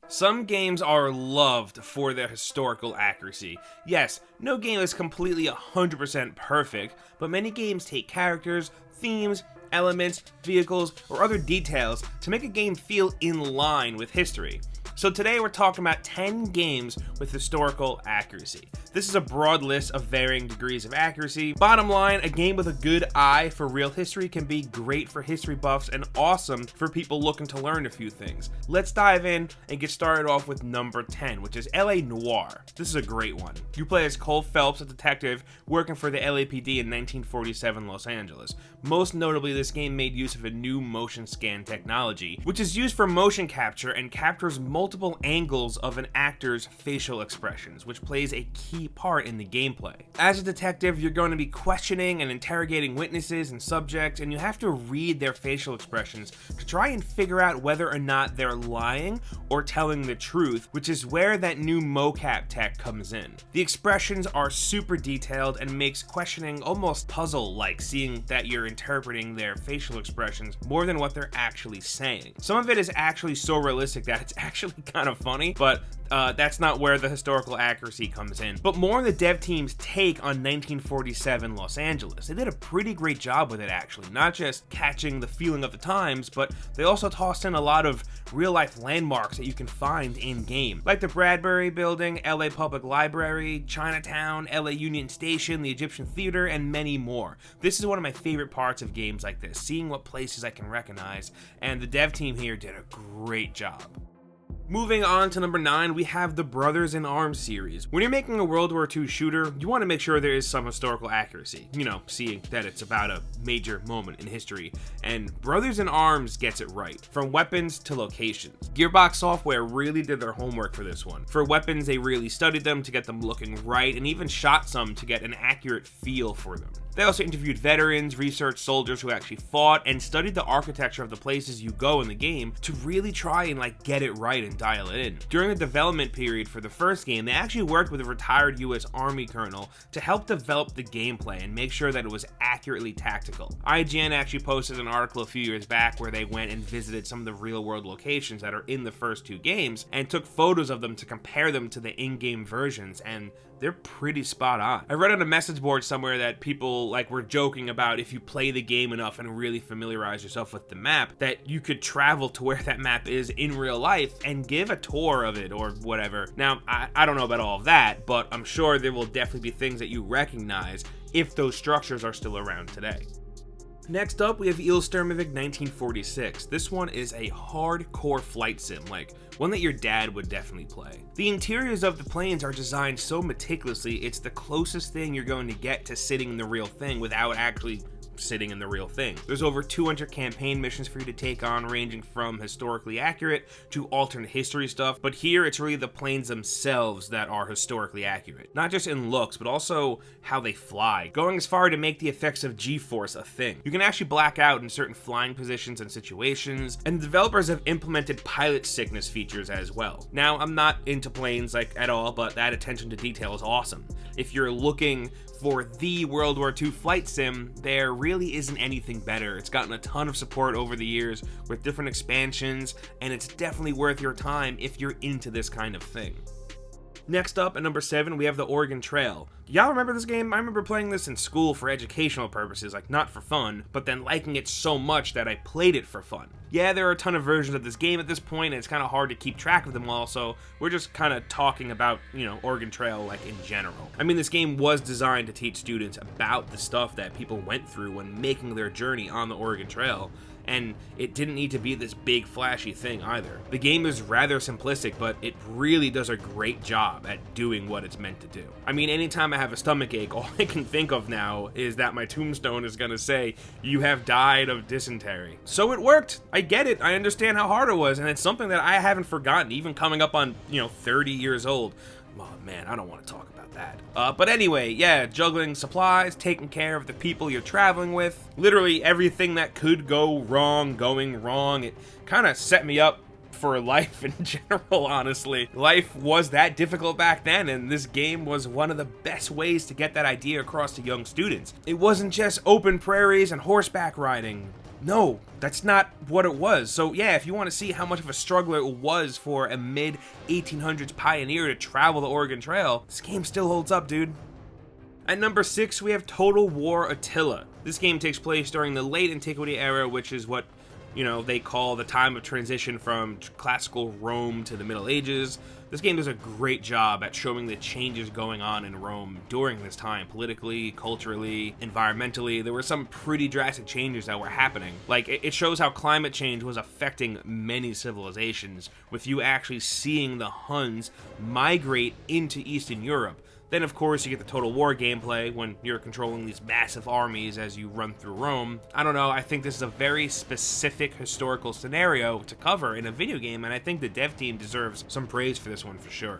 Some games are loved for their historical accuracy. Yes, no game is completely 100% perfect, but many games take characters, themes, elements, vehicles, or other details to make a game feel in line with history. So today we're talking about 10 games with historical accuracy. This is a broad list of varying degrees of accuracy. Bottom line, a game with a good eye for real history can be great for history buffs and awesome for people looking to learn a few things. Let's dive in and get started off with number 10, which is LA Noire. This is a great one. You play as Cole Phelps, a detective working for the LAPD in 1947 Los Angeles. Most notably, this game made use of a new motion scan technology, which is used for motion capture and captures multiple angles of an actor's facial expressions, which plays a key part in the gameplay. As a detective, you're going to be questioning and interrogating witnesses and subjects, and you have to read their facial expressions to try and figure out whether or not they're lying or telling the truth, which is where that new mocap tech comes in. The expressions are super detailed and makes questioning almost puzzle-like, seeing that you're interpreting their facial expressions more than what they're actually saying. Some of it is actually so realistic that it's actually kind of funny, but that's not where the historical accuracy comes in. But more on the dev team's take on 1947 Los Angeles. They did a pretty great job with it, actually, not just catching the feeling of the times, but they also tossed in a lot of real-life landmarks that you can find in-game, like the Bradbury Building, LA Public Library, Chinatown, LA Union Station, the Egyptian Theater, and many more. This is one of my favorite parts of games like this, seeing what places I can recognize, and the dev team here did a great job. Moving on to number 9, we have the Brothers in Arms series. When you're making a World War II shooter, you want to make sure there is some historical accuracy, seeing that it's about a major moment in history, and Brothers in Arms gets it right, from weapons to locations. Gearbox Software really did their homework for this one. For weapons, they really studied them to get them looking right, and even shot some to get an accurate feel for them. They also interviewed veterans, researched soldiers who actually fought, and studied the architecture of the places you go in the game to really try and get it right and dial it in. During the development period for the first game, they actually worked with a retired US Army colonel to help develop the gameplay and make sure that it was accurately tactical. IGN actually posted an article a few years back where they went and visited some of the real-world locations that are in the first two games and took photos of them to compare them to the in-game versions, and they're pretty spot on. I read on a message board somewhere that people were joking about if you play the game enough and really familiarize yourself with the map, that you could travel to where that map is in real life and give a tour of it or whatever. Now, I don't know about all of that, but I'm sure there will definitely be things that you recognize if those structures are still around today. Next up, we have Sturmovik 1946. This one is a hardcore flight sim, one that your dad would definitely play. The interiors of the planes are designed so meticulously, it's the closest thing you're going to get to sitting in the real thing without actually sitting in the real thing. There's over 200 campaign missions for you to take on, ranging from historically accurate to alternate history stuff, but here it's really the planes themselves that are historically accurate. Not just in looks, but also how they fly, going as far to make the effects of G-force a thing. You can actually black out in certain flying positions and situations, and the developers have implemented pilot sickness features as well. Now, I'm not into planes at all, but that attention to detail is awesome. If you're looking for the World War II flight sim, there really isn't anything better. It's gotten a ton of support over the years with different expansions, and it's definitely worth your time if you're into this kind of thing. Next up, at number 7, we have the Oregon Trail. Do y'all remember this game? I remember playing this in school for educational purposes, not for fun, but then liking it so much that I played it for fun. Yeah, there are a ton of versions of this game at this point, and it's kind of hard to keep track of them all, so we're just kind of talking about, Oregon Trail, in general. I mean, this game was designed to teach students about the stuff that people went through when making their journey on the Oregon Trail, and it didn't need to be this big flashy thing either. The game is rather simplistic, but it really does a great job at doing what it's meant to do. I mean, anytime I have a stomach ache, all I can think of now is that my tombstone is gonna say, "You have died of dysentery." So it worked. I get it. I understand how hard it was, and it's something that I haven't forgotten, even coming up on, 30 years old. Oh man, I don't want to talk about that. But anyway, yeah, juggling supplies, taking care of the people you're traveling with, literally everything that could go wrong, going wrong. It kind of set me up for life in general, honestly. Life was that difficult back then, and this game was one of the best ways to get that idea across to young students. It wasn't just open prairies and horseback riding. No, that's not what it was. So yeah, if you want to see how much of a struggle it was for a mid-1800s pioneer to travel the Oregon Trail, this game still holds up, dude. At number 6, we have Total War Attila. This game takes place during the late Antiquity era, which is what, they call the time of transition from classical Rome to the Middle Ages. This game does a great job at showing the changes going on in Rome during this time, politically, culturally, environmentally. There were some pretty drastic changes that were happening. Like, it shows how climate change was affecting many civilizations, with you actually seeing the Huns migrate into Eastern Europe. Then, of course, you get the Total War gameplay when you're controlling these massive armies as you run through Rome. I don't know, I think this is a very specific historical scenario to cover in a video game, and I think the dev team deserves some praise for this one for sure.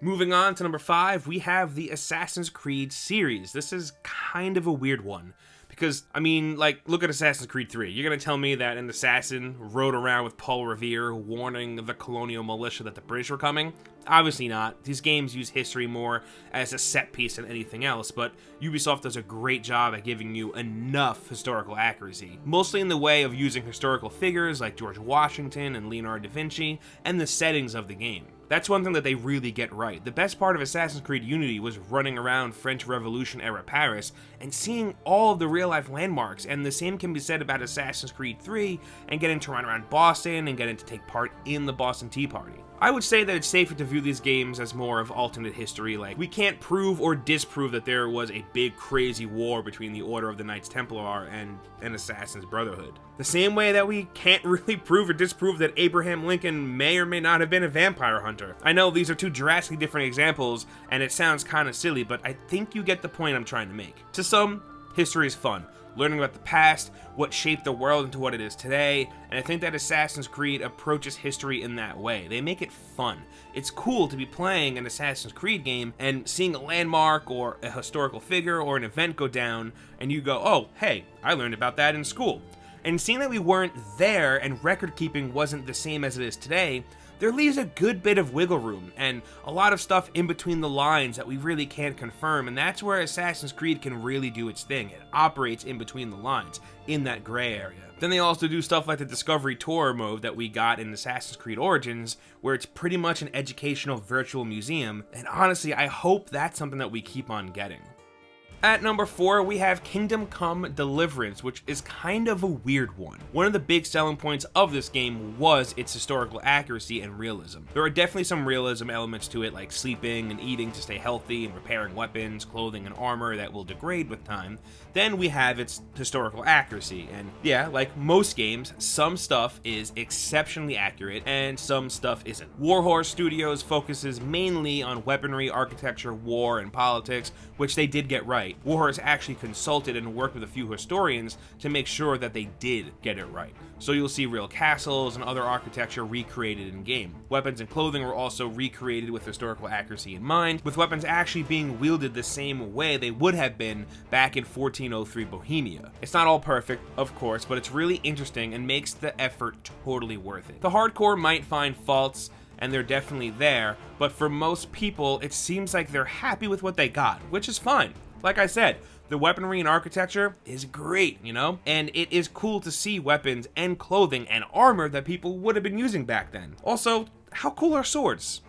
Moving on to number 5, we have the Assassin's Creed series. This is kind of a weird one. Because, look at Assassin's Creed 3. You're going to tell me that an assassin rode around with Paul Revere warning the colonial militia that the British were coming? Obviously not. These games use history more as a set piece than anything else, but Ubisoft does a great job at giving you enough historical accuracy. Mostly in the way of using historical figures like George Washington and Leonardo da Vinci, and the settings of the game. That's one thing that they really get right. The best part of Assassin's Creed Unity was running around French Revolution era Paris and seeing all of the real-life landmarks, and the same can be said about Assassin's Creed 3 and getting to run around Boston and getting to take part in the Boston Tea Party. I would say that it's safer to view these games as more of alternate history. Like, we can't prove or disprove that there was a big crazy war between the Order of the Knights Templar and an Assassin's Brotherhood. The same way that we can't really prove or disprove that Abraham Lincoln may or may not have been a vampire hunter. I know these are two drastically different examples, and it sounds kind of silly, but I think you get the point I'm trying to make. To some, history is fun. Learning about the past, what shaped the world into what it is today, and I think that Assassin's Creed approaches history in that way. They make it fun. It's cool to be playing an Assassin's Creed game and seeing a landmark or a historical figure or an event go down, and you go, oh, hey, I learned about that in school. And seeing that we weren't there and record keeping wasn't the same as it is today, there leaves a good bit of wiggle room and a lot of stuff in between the lines that we really can't confirm, and that's where Assassin's Creed can really do its thing. It operates in between the lines, in that gray area. Then they also do stuff like the Discovery Tour mode that we got in Assassin's Creed Origins, where it's pretty much an educational virtual museum, and honestly, I hope that's something that we keep on getting. At number 4, we have Kingdom Come Deliverance, which is kind of a weird one. One of the big selling points of this game was its historical accuracy and realism. There are definitely some realism elements to it, like sleeping and eating to stay healthy and repairing weapons, clothing, and armor that will degrade with time. Then we have its historical accuracy, and yeah, like most games, some stuff is exceptionally accurate and some stuff isn't. Warhorse Studios focuses mainly on weaponry, architecture, war, and politics, which they did get right. Warhorse actually consulted and worked with a few historians to make sure that they did get it right. So you'll see real castles and other architecture recreated in-game. Weapons and clothing were also recreated with historical accuracy in mind, with weapons actually being wielded the same way they would have been back in 1403 Bohemia. It's not all perfect, of course, but it's really interesting and makes the effort totally worth it. The hardcore might find faults, and they're definitely there, but for most people, it seems like they're happy with what they got, which is fine. Like I said, the weaponry and architecture is great, and it is cool to see weapons and clothing and armor that people would have been using back then. Also, how cool are swords?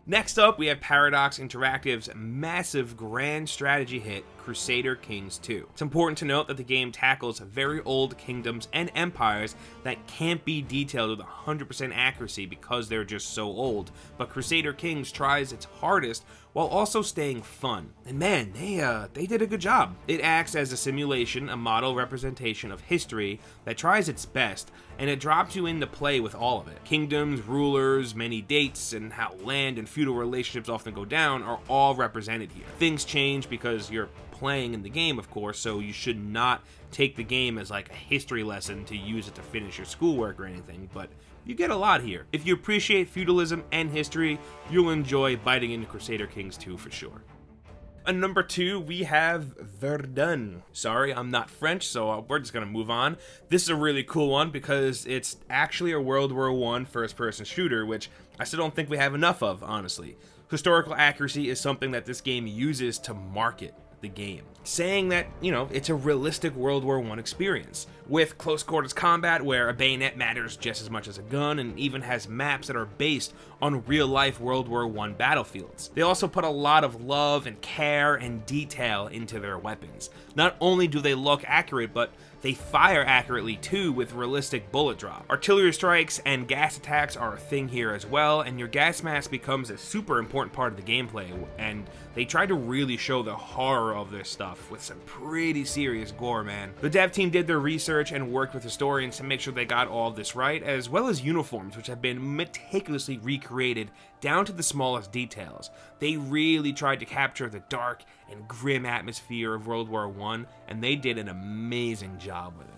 Next up, we have Paradox Interactive's massive grand strategy hit, Crusader Kings 2. It's important to note that the game tackles very old kingdoms and empires that can't be detailed with 100% accuracy because they're just so old, but Crusader Kings tries its hardest while also staying fun. And man, they did a good job. It acts as a simulation, a model representation of history that tries its best, and it drops you into play with all of it. Kingdoms, rulers, many dates, and how land and feudal relationships often go down are all represented here. Things change because you're playing in the game, of course, so you should not take the game as like a history lesson to use it to finish your schoolwork or anything, but you get a lot here. If you appreciate feudalism and history, you'll enjoy biting into Crusader Kings 2 for sure. At number 2, we have Theyre Done. Sorry, I'm not French, so we're just gonna move on. This is a really cool one because it's actually a World War I first-person shooter, which I still don't think we have enough of, honestly. Historical accuracy is something that this game uses to market. the game, saying that, it's a realistic World War I experience, with close quarters combat where a bayonet matters just as much as a gun, and even has maps that are based on real-life World War I battlefields. They also put a lot of love and care and detail into their weapons. Not only do they look accurate, but they fire accurately too, with realistic bullet drop. Artillery strikes and gas attacks are a thing here as well, and your gas mask becomes a super important part of the gameplay, and they try to really show the horror of this stuff with some pretty serious gore, man. The dev team did their research and worked with historians to make sure they got all of this right, as well as uniforms, which have been meticulously recreated down to the smallest details. They really tried to capture the dark and grim atmosphere of World War I, and they did an amazing job with it.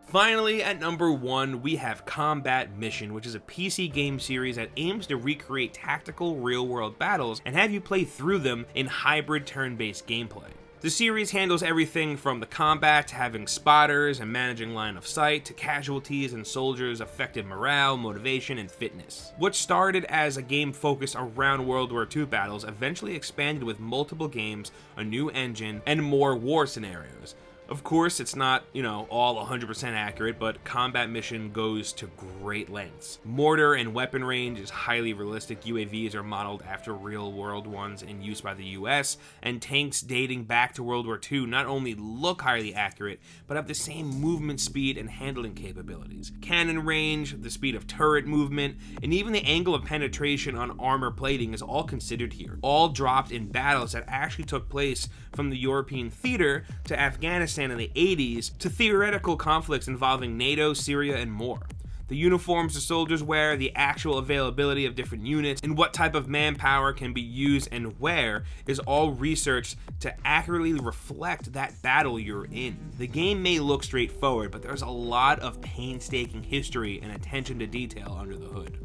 Finally, at number 1, we have Combat Mission, which is a PC game series that aims to recreate tactical real-world battles and have you play through them in hybrid turn-based gameplay. The series handles everything from the combat to having spotters and managing line of sight to casualties and soldiers' affected morale, motivation, and fitness. What started as a game focused around World War II battles eventually expanded with multiple games, a new engine, and more war scenarios. Of course, it's not, all 100% accurate, but Combat Mission goes to great lengths. Mortar and weapon range is highly realistic. UAVs are modeled after real-world ones in use by the US, and tanks dating back to World War II not only look highly accurate, but have the same movement speed and handling capabilities. Cannon range, the speed of turret movement, and even the angle of penetration on armor plating is all considered here. All dropped in battles that actually took place from the European theater to Afghanistan in the 80s to theoretical conflicts involving NATO, Syria, and more. The uniforms the soldiers wear, the actual availability of different units, and what type of manpower can be used and where is all researched to accurately reflect that battle you're in. The game may look straightforward, but there's a lot of painstaking history and attention to detail under the hood.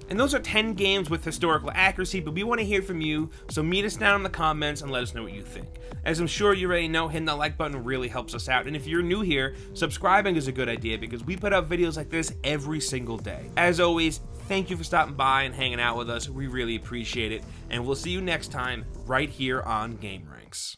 And those are 10 games with historical accuracy, but we want to hear from you, so meet us down in the comments and let us know what you think. As I'm sure you already know, hitting that like button really helps us out, and if you're new here, subscribing is a good idea because we put out videos like this every single day. As always, thank you for stopping by and hanging out with us. We really appreciate it, and we'll see you next time right here on gameranx.